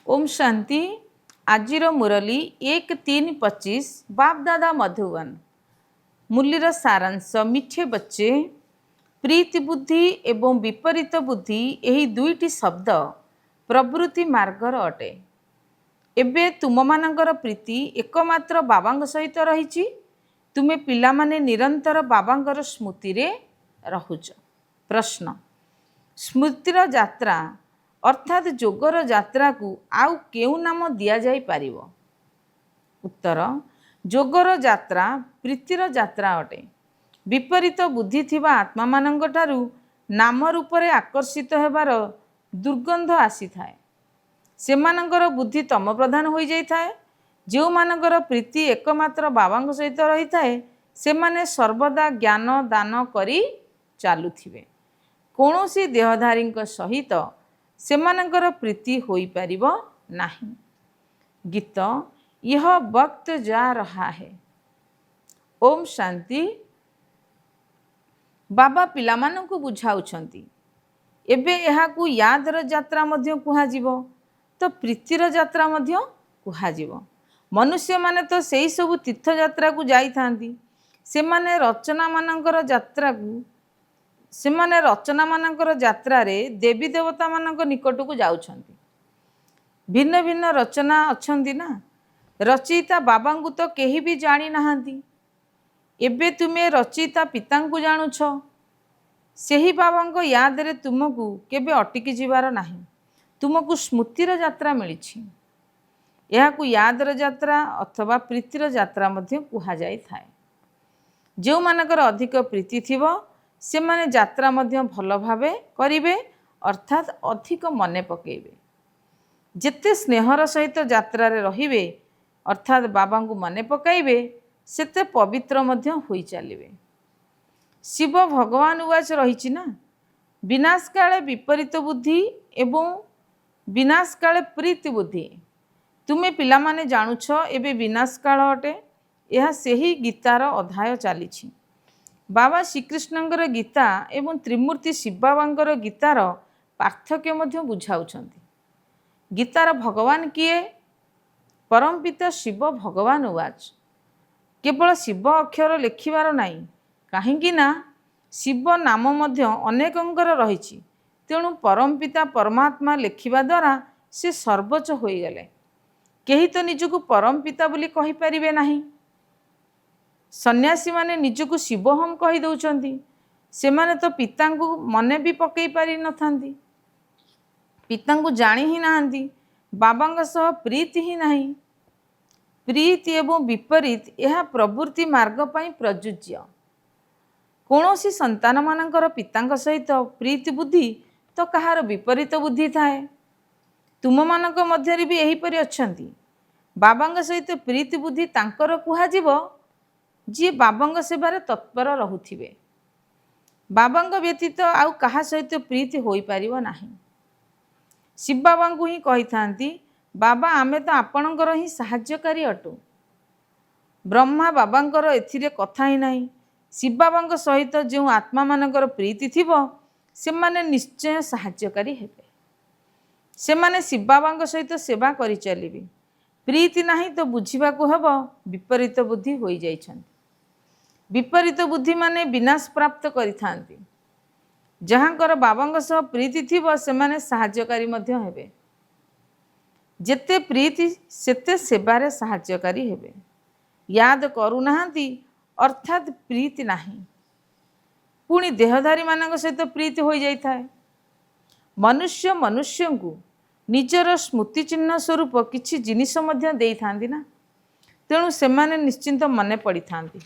ओम शांति। आजिर मुरली 1-3-25 बाप दादा मधुबन। मुरलीर सारांश मिठे बच्चे प्रीति बुद्धि एवं विपरीत बुद्धि यही दुईटी शब्द प्रवृत्ति मार्गर अटे। एबे तुम मानकर प्रीति एकमात्र बाबांग सहित रही। तुमे पिला माने निरंतर बाबांगर स्मृति रे रहुच। प्रश्न, स्मृतिर यात्रा अर्थात जोगर यात्रा को आउ केउ नाम दिया जाई पारिबो? उत्तर, जोगर यात्रा प्रीतिर यात्रा अटे। विपरीत बुद्धि थिबा आत्मा मानंग ठारू नाम रूपरे आकर्षित हेबार दुर्गंध आसी थाए। सेमानंकर बुद्धि तम प्रधान होई जाई थाए। जो मानंकर प्रीति एकमात्र बाबांग सहित रही थाए सेमाने सर्वदा ज्ञान दान करी चालुथिबे। कौनसी देहधारी सहित सेमानंकर प्रीति होई पारिबो नाही। गीत, यह वक्त जा रहा है। ओम शांति। बाबा पिला मानंकु बुझाउछंती एबे एहाकु यादर यात्रा मध्य कुहाजिबो तो प्रीतिर यात्रा मध्य कुहाजिबो। मनुष्य माने तो सेई सबु तीर्थ यात्रा को जाई थांती। सेमाने रचना मानंकर यात्रा को सेमाने रचना मानंकर यात्रा रे देवी देवता मानंक निकट को जाउछंती। भिन्न भिन्न रचना अछंती ना। रचयिता बाबांकु तो केही भी जानी नाहांती। एबे तुमे रचयिता पितांकु जानुछ। सेही बाबांक याद रे तुमको केबे अटकी जिबार नाही। तुमको स्मृतिर यात्रा मिलिछि। एहाकु यादर यात्रा अथवा प्रीतिर यात्रा मध्य कुहा जाई थाए। जो मानकर अधिक प्रीति थिबो सेमाने यात्रा मध्य भल भावे करिवे अर्थात अधिक मने पकेइबे। जेते स्नेहर सहित यात्रा रे रहिबे अर्थात बाबांकु मने पकाइबे सेते पवित्र मध्य होई चलिबे। शिव भगवान उवाच रहिछि ना, विनाश काले विपरीत बुद्धि एवं विनाश काले प्रीति बुद्धि। तुमे पिला माने जानुछ एबे विनाश काल अटे। यह सेही गीतार अध्याय चलीछि। बाबा श्रीकृष्णंकर गीता एवं त्रिमूर्ति शिव बाबांकर गीतार पार्थक्य मध्य बुझाउछंती। गीतार भगवान किए? परमपिता शिव भगवान उवाच। केवल शिव अक्षर लेखिबार नाही, काहींकि ना शिव नाम मध्य अनेकंकर रहिछि। तेणु परमपिता परमात्मा लेखिबा द्वारा से सर्वोच्च होई गले। केही तो निजको परमपिता बोली कहि परिबे नाही। सन्यासी माने निजको शिवोहम कहि दउछंती। सेमाने तो पितांकु मने भी पकई पारि नथांती। पितांकु जानी ही नाहांती। बाबांग सह प्रीति ही नाही। प्रीति एवं विपरीत यह प्रवृत्ति मार्ग पई प्रयुज्य। कौनसी संतान मानंकर पितांक सहित प्रीति बुद्धि तो कहार विपरीत बुद्धि थाए। तुम मानक मध्यरे भी यही परि अछंती। बाबांग सहित प्रीति बुद्धि तांकर कुहाजिबो जी बाबांग सेवारे तत्पर रहुथिबे। बाबांग व्यतीत आउ कहा सहित प्रीति होई पारिबो नाही। शिव बाबांकु ही कहि थांती, बाबा आमे तो आपणकर ही सहाय्यकारी अटु। ब्रह्मा बाबांकर एथिरे कथा ही नाही। शिव बाबांक सहित जो आत्मा मानकर प्रीति थिबो सेमाने निश्चय सहाय्यकारी हेबे। सेमाने शिव बाबांक सहित सेवा करि चलिबे। प्रीति नाही तो बुझिबाकु हबो विपरीत बुद्धि होई जाइछंती। विपरीत बुद्धि माने विनाश प्राप्त करि थांती। जहांकर बाबांक सह प्रीति थिबो सेमाने सहाय्यकारी मध्य हेबे। जेते प्रीति सेते सेवारे सहाय्यकारी हेबे। याद करू नाहांती अर्थात प्रीति नाही। पुणी देहधारी मानक सहित प्रीति होई जाई थाए। मनुष्य मनुष्यंकु निजर स्मृति चिन्ह स्वरूप किछि जिनिस मध्य देई थांती ना। तेणु सेमाने निश्चिंत मने पड़ी थांती।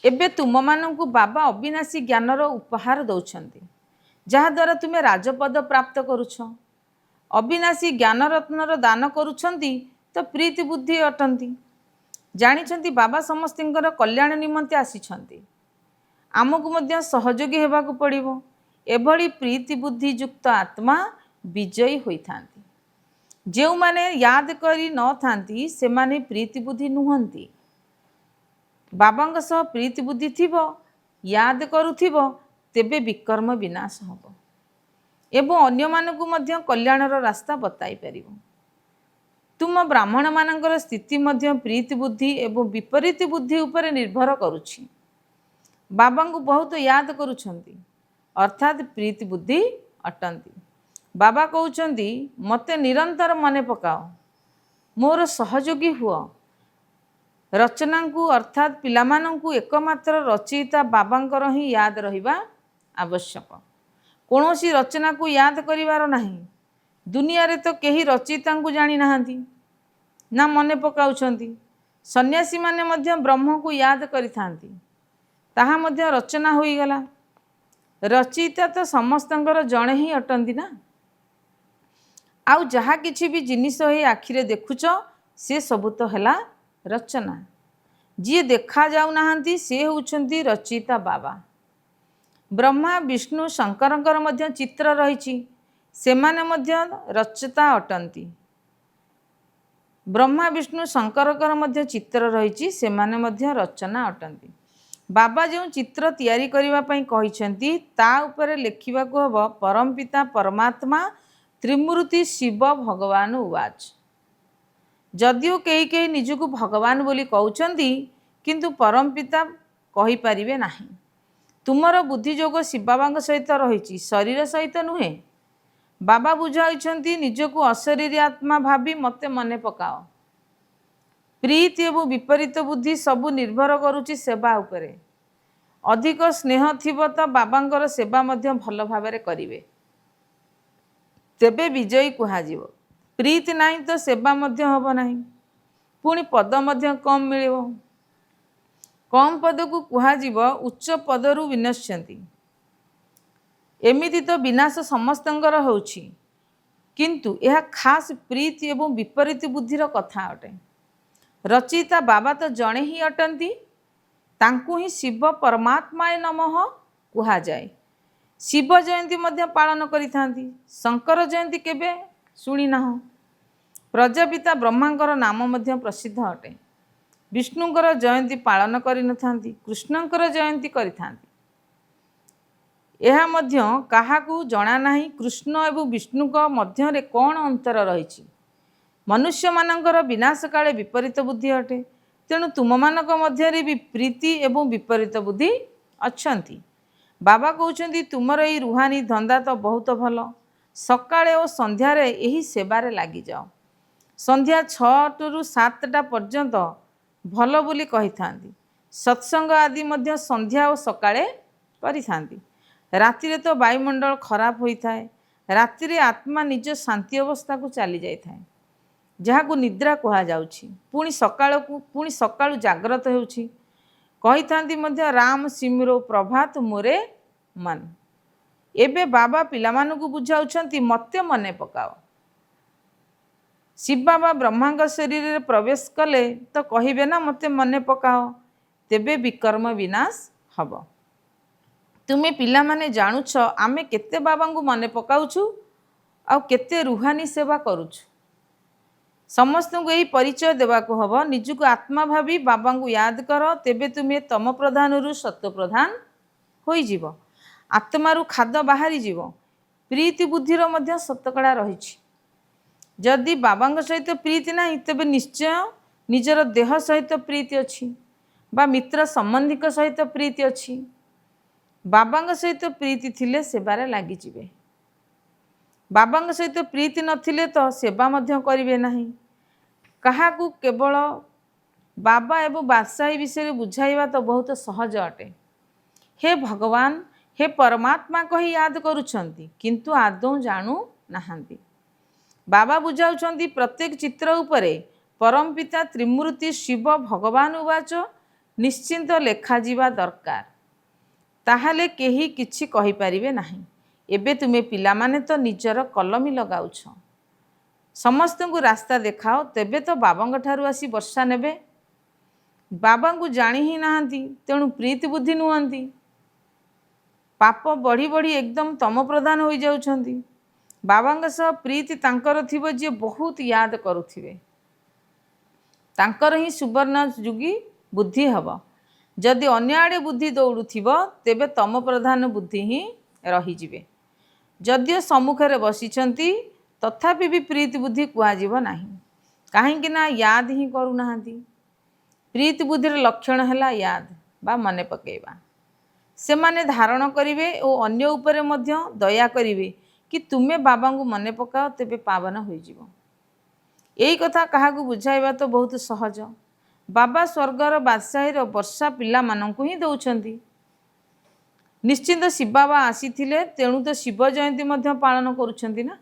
एबे तुम मानंकु बाबा अविनाशी ज्ञानर उपहार दौछंती, जहा द्वारा तुमे राजपद प्राप्त करुछ। अविनाशी ज्ञान रत्नर दान करुछंती तो प्रीति बुद्धि अटंती। जानिछंती बाबा समस्तिंकर कल्याण निमंते आसीछंती। आमकु मध्य सहयोगी हेबाकु पड़िबो। एभली प्रीति बुद्धि युक्त आत्मा विजयी होई थांती। जेउ माने याद करी न थांती सेमाने प्रीति बुद्धि नुहंती। बाबांग सह प्रीति बुद्धि थिबो, याद करुथिबो, तेबे विकर्म विनाश हबो। एवं अन्यमानकु मध्य कल्याणर रास्ता बताई पारिबो। तुम ब्राह्मण मानकर स्थिति मध्य प्रीति बुद्धि एवं विपरीत बुद्धि उपर निर्भर करुछि। बाबा को बहुत याद करुछंती अर्थात प्रीति बुद्धि अटंती। बाबा कहउछंती मते निरंतर मने पकाओ, मोर सहयोगी हुआ। रचना को अर्थात पिलामानंकु एकमात्र रचयिता बाबांकर ही याद रहिबा आवश्यक। कौनसी रचना को याद करिवार नहीं। दुनिया रे तो केही रचयिता को जानी नाहांती ना मने पकाउछंती। सन्यासी माने मध्य ब्रह्म को याद करिथांती, ताहा मध्य रचना होई गला। रचयिता तो समस्तंकर जणे ही अटंती ना। आउ जहा किछि भी जिनिस हे आखिरे देखुच से सबु तो हला रचना। जी देखा जाऊ नाहांती से होउछंती रचयिता बाबा। ब्रह्मा विष्णु शंकरंकर मध्य चित्र रहिछि, सेमाने मध्य रचयिता अटंती। ब्रह्मा विष्णु शंकरंकर मध्य चित्र रहिछि, सेमाने मध्य रचना अटंती। बाबा जो चित्र तैयारी करिवा पई कहिसेंती ता उपरे लेखिबा को हबो परमपिता परमात्मा त्रिमूर्ति शिव भगवान उवाच। जदिओ कई कई निजको भगवान बोली कहउछंती किंतु परमपिता कहि पारिबे नाही। तुमर बुद्धि जोग शिव बाबांग सहित रहिछि, शरीर सहित नुहे। बाबा बुझाइछंती निजको अशरीरी आत्मा भाबी मते मने पकाओ। प्रीति एवं विपरीत बुद्धि सबु निर्भर करुछि सेवा उपरे। अधिक स्नेह थिबो तो बाबांकर सेवा मध्य भल भाबरे करिवे, तेबे विजयी कुहाजिवो। प्रीति नाही तो सेवा मध्य हबो नाही, पुणी पद मध्य कम मिलिवो। कम पद को कुहाजिवो उच्च पदरु विनश्यन्ति। एमिति तो विनाश समस्तंकर होछि, किंतु यह खास प्रीति एवं विपरीत बुद्धिर कथा अटे। रचयिता बाबा तो जणे ही अटंती, तांकु ही शिव परमात्माय नमः कुहा जाए। शिव जयंती मध्य पालन करिथांती। शंकर जयंती केबे शुणी नाह। प्रजापिता ब्रह्मांकर नाम मध्य प्रसिद्ध अटे। विष्णुंकर जयंती पालन करि नथांती, कृष्णंकर जयंती करिथांती। एहा मध्य काहाकू जणा नाही कृष्ण एवं विष्णुक मध्यरे कौन अंतर रहिछि। मनुष्य मानकर विनाश काले विपरीत बुद्धि अटे, तेणु तुम मानक मध्यरे भी प्रीति एवं विपरीत बुद्धि अछंती। बाबा कहउछंती तुमर एई रुहानी धंदा तो बहुत भल। सकाळे और संध्यारे एही सेवारे लागि जाओ। संध्या 6 रु 7 पर्यंत भल बोली कहिथांती। सत्संग आदि मध्य संध्या और सकाळे करिथांती। रातिरे तो वायुमंडल खराब होइथाए। रातिरे आत्मा निज शांति अवस्था को चली जाइथाए, जहाकू निद्रा कहा जाउछि। पुणी सकाळु जाग्रत हेउछि। कहिथांती मध्य राम सिमरो प्रभात मोरे मन। एबे बाबा पिलामानकु बुझाउछंती मते मने पकाओ। शिव बाबा ब्रह्मांग शरीर रे प्रवेश कले तो कहिबे ना मते मने पकाओ, तेबे विकर्म विनाश हब। तुमे पिला माने जानुछ आमे केते बाबांगु मने पकाउछु आ केते रुहानी सेवा करुछु। समस्त को यही परिचय देवा को हब। निजको आत्मा भावी बाबा को याद कर, तेबे तुम्हें तम प्रधान रु सत्व प्रधान होई जीवो। आत्मारु खाद बाहरी जीवो। प्रीति बुद्धिर मध्य शतकड़ा रहिछि। जदि बाबा सहित प्रीति नाही, तेबे निश्चय निजर देह सहित प्रीति अछि बा मित्र संबंधिक सहित प्रीति अछि। बाबा सहित प्रीति थिले सेवारे लागि जिवे। बाबा सहित प्रीति नथिले तो सेवा मध्य करिवे नाही। काहाकू केवल बाबा एवं बादशाही विषय बुझाइबा तो बहुत सहज अटे। हे भगवान, हे परमात्मा कही याद करुछंती, किंतु आदौ जाणु नाहांती। बाबा बुझाउछंती प्रत्येक चित्र उपरे परमपिता त्रिमूर्ति शिव भगवान उवाच निश्चिंत लेखा जीवा दरकार, ताहाले केही किछि कहि पारिबे नाही। एबे तुमे पिला माने तो निजर कलमी लगाउछ। समस्त को रास्ता देखाओ, तेबे तो बाबा ठारू आसी वर्षा नेबे। बाबा को जानी ही नाहांती, तेणु प्रीति बुद्धि नुहंती। पाप बढ़ी बढ़ी एकदम तम प्रधान हो जाउछंती। बाबा सह प्रीति तांकर थिबो जे बहुत याद करुथिबे, तांकर ही सुवर्ण जुगी बुद्धि हब। जदि अन्य आड़े बुद्धि दौड़ुथिबो, तेबे तम प्रधान बुद्धि ही रही जिवे। जदिओ सम्मुखें बसिछंती तथापि भी प्रीति बुद्धि कुहाजिब नाही। काहेकि ना याद ही करूनाहांती। प्रीति बुद्धिर लक्षण है याद बा मने पकेइबा। से माने धारण करिवे और अन्य उपरे मध्य दया करिवे कि तुमे बाबा को मने पकाओ तेबे पावन होई जीवो। एई कथा काहाकू बुझाइबा तो बहुत सहज। बाबा स्वर्गर बादशाहीर वर्षा पिला मानंकु ही दउछंती। निश्चिंत शिव बाबा आसीथिले तेणु तो शिव जयंती मध्य पालन करुछंती ना।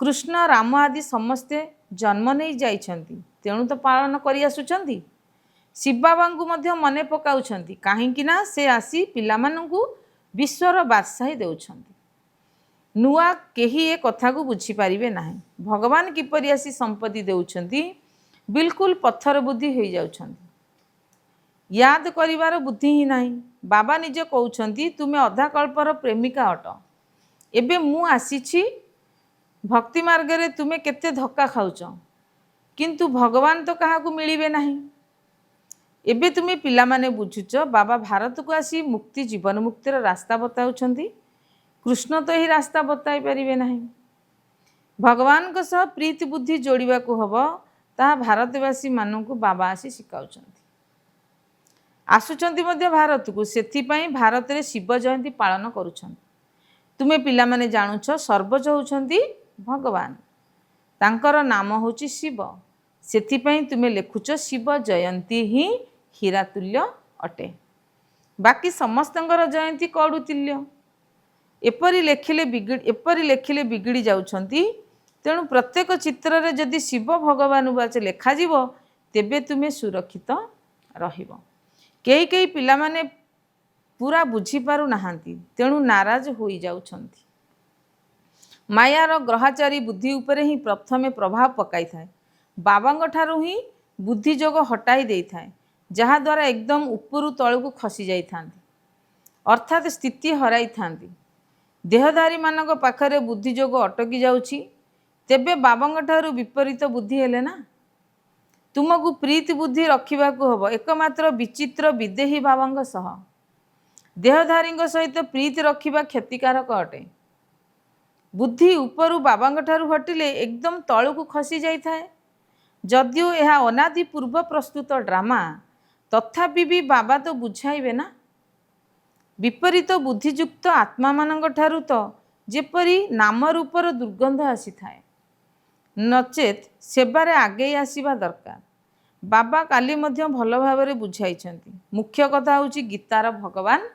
कृष्ण राम आदि समस्ते जन्म नहीं जाइछंती तेणु तो पालन करि आसुछंती। शिव बाबा को मध्य मने पकाउछंती काहेकि ना से आसी पिला मानंकु विश्वर बादशाही देउछंती। नुआ केही ए कथा को बुझी पारिबे नाही। भगवान किपरि आसी संपत्ति देउछंती बिल्कुल पत्थर बुद्धि हो जाउछंती। याद करिवार बुद्धि ही नाही। बाबा निजे कहउछंती तुमे अधा कल्पर प्रेमिका अट। एबे मु आसीछि भक्ति मार्ग रे तुमे केते धक्का खाउछ किंतु भगवान तो काहाकू मिलिबे नाही। एबे तुमे पिला माने बुझुछ बाबा भारत को आसी मुक्ति जीवन मुक्तिर रास्ता बताउछंती। कृष्ण तो ही रास्ता बताई पारिबे नाही। भगवान को सह प्रीति बुद्धि जोड़िबा को हबो ता भारतवासी माननकु बाबा आसी शिकाउछंती। आसुछंती मध्य भारत को सेथि पई भारत रे शिव जयंती पालन करूछंती। तुमे पिला माने जानुछ सर्वज होउछंती भगवान। तांकर नाम होची शिव। सेथि पई तुमे लेखुछ शिव जयंती ही हीरा तुल्य अटे। बाकी समस्तंकर जयंती कड़ू तुल्य। एपरि लेखिले बिगड़ी जाउछंती। तेणु प्रत्येक चित्र रे जदि शिव भगवान वाच लेखा जीवो तेबे तुमे सुरक्षित रहिबो। केही केही पिला माने पूरा बुझी पारु नाहांती तेणु नाराज होई जाउछंती। मायार ग्रहाचारी बुद्धि उपरे ही प्रथमे प्रभाव पकाई थाए। बाबांग ठारू ही बुद्धि जोग हटाई देई थाए जहा द्वारा एकदम उपरु तळकु खसी जाई थांती अर्थात स्थिति हराई थांती। देहधारी मानक पाखरे बुद्धि जोग अटकी जाउछि तेबे बाबांग ठारू विपरीत बुद्धि हेले ना। तुमको प्रीति बुद्धि रखिबा को हबो एकमात्र विचित्र विदेही बाबांग सह। देहधारी सहित प्रीति रखिबा क्षतिकारक अटे। बुद्धि उपरु बाबांग ठारू हटिले एकदम तळकु खसी जाई थाए। जदिओ यह अनादि पूर्व प्रस्तुत ड्रामा तथापि भी बाबा तो बुझाइबे ना। विपरीत बुद्धियुक्त आत्मा मानंग ठारू तो जेपरी नाम रूपर दुर्गंध आसी थाए नचेत सेबारे आगे आसीबा दरकार। बाबा काली मध्य भल भाबरे बुझाइछंती। मुख्य कथा होची गीतार भगवान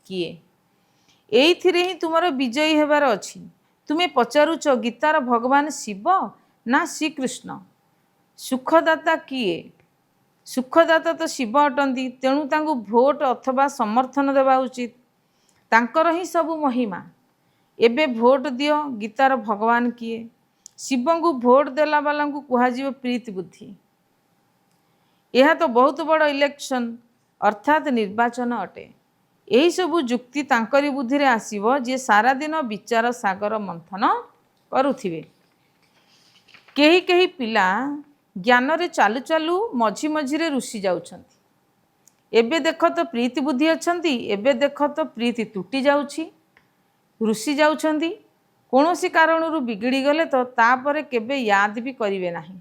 किए। एइथिरे ही तुमर विजयी हेबार अछि। तुमे पचारुच गीतार भगवान शिव ना श्रीकृष्ण। सुखदाता किए? सुखदाता तो शिव अटंती तेणु तांकु भोट अथवा समर्थन देवा उचित। तांकर ही सबु महिमा। एबे भोट दियो गीतार भगवान किए? शिव को भोट देला वाला को कुहाजिबो प्रीति बुद्धि। यह तो बहुत बड़ इलेक्शन अर्थात निर्वाचन अटे। यही सबु जुक्ति तांकरी बुद्धि रे आसीबो जे सारा दिन विचार सागर मंथन करुथिबे। केही केही पिला ज्ञान रे चालू चालू मझी मझी रे रुसी जाउछंती। एबे देख तो प्रीति बुद्धि अछंती एबे देख तो प्रीति टूटी जाउछि। रुसी जाउछंती कौनसी कारणरू बिगड़ी गले तो तापरे केबे याद भी करिवे नाही।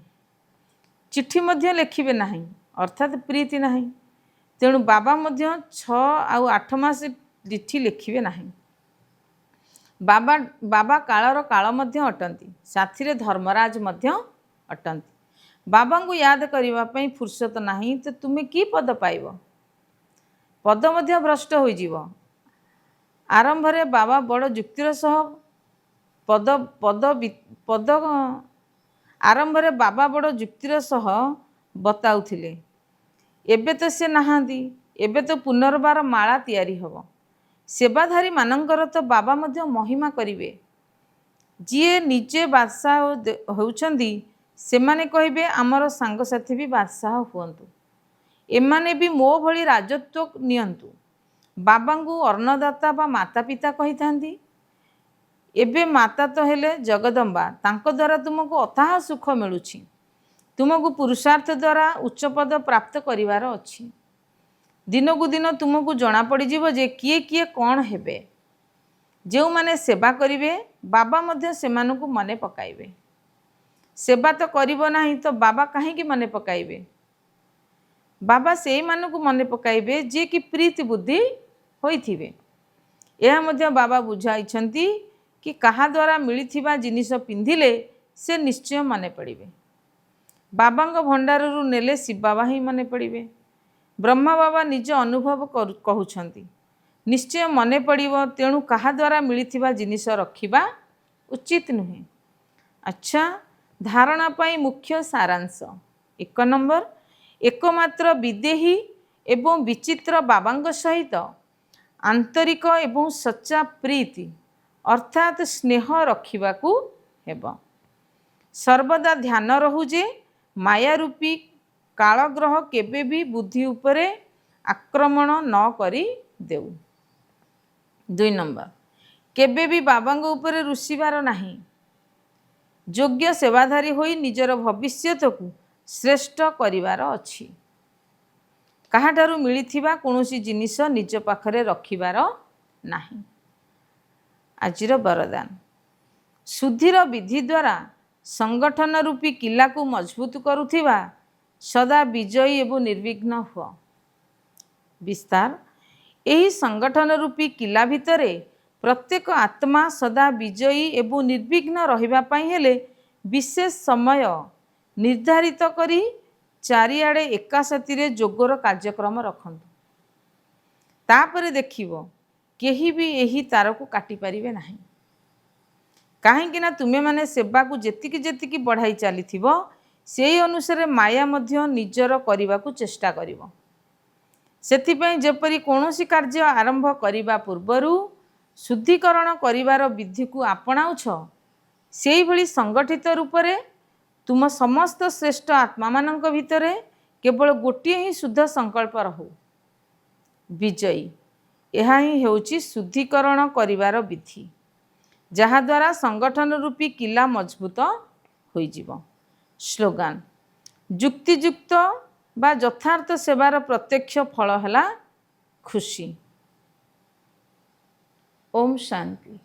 चिट्ठी मध्य लेखिबे नाही अर्थात प्रीति नाही। तेणु बाबा मध्य 6 आउ 8 मास चिट्ठी लेखिबे नाही। बाबा कालर काल मध्य अटंती साथी रे धर्मराज मध्य अटंती। बाबा को याद करिवा पई फुर्सत नाही तो तुमे की पद पाइबो। पद मध्य भ्रष्ट होई जीवो। आरंभ रे बाबा बड़ जुक्तिर सह पद पद पद आरंभ रे बाबा बड़ जुक्तिर सह बताउथिले। एबे तो से नाहांती। एबे तो पुनर्बार माला तैयारी हबो। सेवाधारी मानंकर तो बाबा मध्य महिमा करिवे। जिए निजे बादशाह होउछंदी सेमाने कहिबे आमर सांगसाथी भी बादशाह हुअन्तु। एमाने भी मो भली राजत्व नियंतु। बाबा को अन्नदाता बा माता पिता कही थांती। एबे माता तो हेले जगदम्बा। तांको द्वारा तुमको अथाह सुख मिलुछि। तुमको पुरुषार्थ द्वारा उच्च पद प्राप्त करिवार अछि। दिन को दिन तुमको जना पड़ी जीवो जे किए किए कौन हेबे। जो माने सेवा करिवे बाबा मध्य सेमानकु मने पकाइबे। सेवा तो करिबो नाही तो बाबा काहेकि मने पकाइबे? बाबा से मानकु मने पकाइबे जे कि प्रीति बुद्धि होइथिबे। यह मध्य बाबा बुझाइछंती कि कहा द्वारा मिलिथिबा जिनिस पिंधिले से निश्चय मने पड़िबे। बाबांग भंडाररू नेले शिव बाबा ही मने पड़िबे। ब्रह्मा बाबा निज अनुभव कहउछंती निश्चय मने पड़िबो, तेणु कहा द्वारा मिलिथिबा जिनिस रखिबा उचित नुहे। अच्छा, धारणा पाई मुख्य सारांश। 1 नंबर, एकमात्र विदेही एवं विचित्र बाबांग सहित आंतरिक एवं सच्चा प्रीति अर्थात स्नेह रखिबाकू हेबो। सर्वदा ध्यान रहू जे माया रूपी कालग्रह केबे भी बुद्धि उपरे आक्रमण न करी देउ। 2 नंबर, केबे भी बाबांग उपरे रुसिबार नाही। योग्य सेवाधारी होई निजर भविष्यत को श्रेष्ठ करिवार अछि। काहाठारु मिलिथिबा कोनोसी जिनिस निज पाखरे रखिबार नाही। आजिर वरदान, शुद्धिर विधि द्वारा संगठन रूपी किला को मजबूत करुथिबा सदा विजयी एवं निर्विघ्न हुआ। विस्तार, यही संगठन रूपी किला भितरे प्रत्येक आत्मा सदा विजयी एवं निर्विघ्न रहिबा पई हेले विशेष समय निर्धारित करी चारिआडे एकासाथीरे जोगर कार्यक्रम रखंतु। तापरे देखिबो केही भी एही तार को काटी परिबे नाही। काहेकि ना तुमे माने सेवा को जेतिकी जेतिकी बढ़ाई चलीथिबो सेई अनुसारे माया मध्य निजर करिबा को चेष्टा करिबो। सेथिपई जेपरि कोनोसी कार्य आरंभ करिबा पूर्वरु शुद्धिकरण करिवार विधि को आपणाउछ, सेई भली संगठित रूपरे तुम समस्त श्रेष्ठ आत्मा मानक भितरे केवल गोटिए ही शुद्ध संकल्प रहू विजयी। यह ही हेउची शुद्धिकरण करिवार विधि, जहा द्वारा संगठन रूपी किला मजबूत होइजिवो। स्लोगान, युक्तियुक्त बा यथार्थ सेवार प्रत्यक्ष फल हैला खुशी। ओम शांति।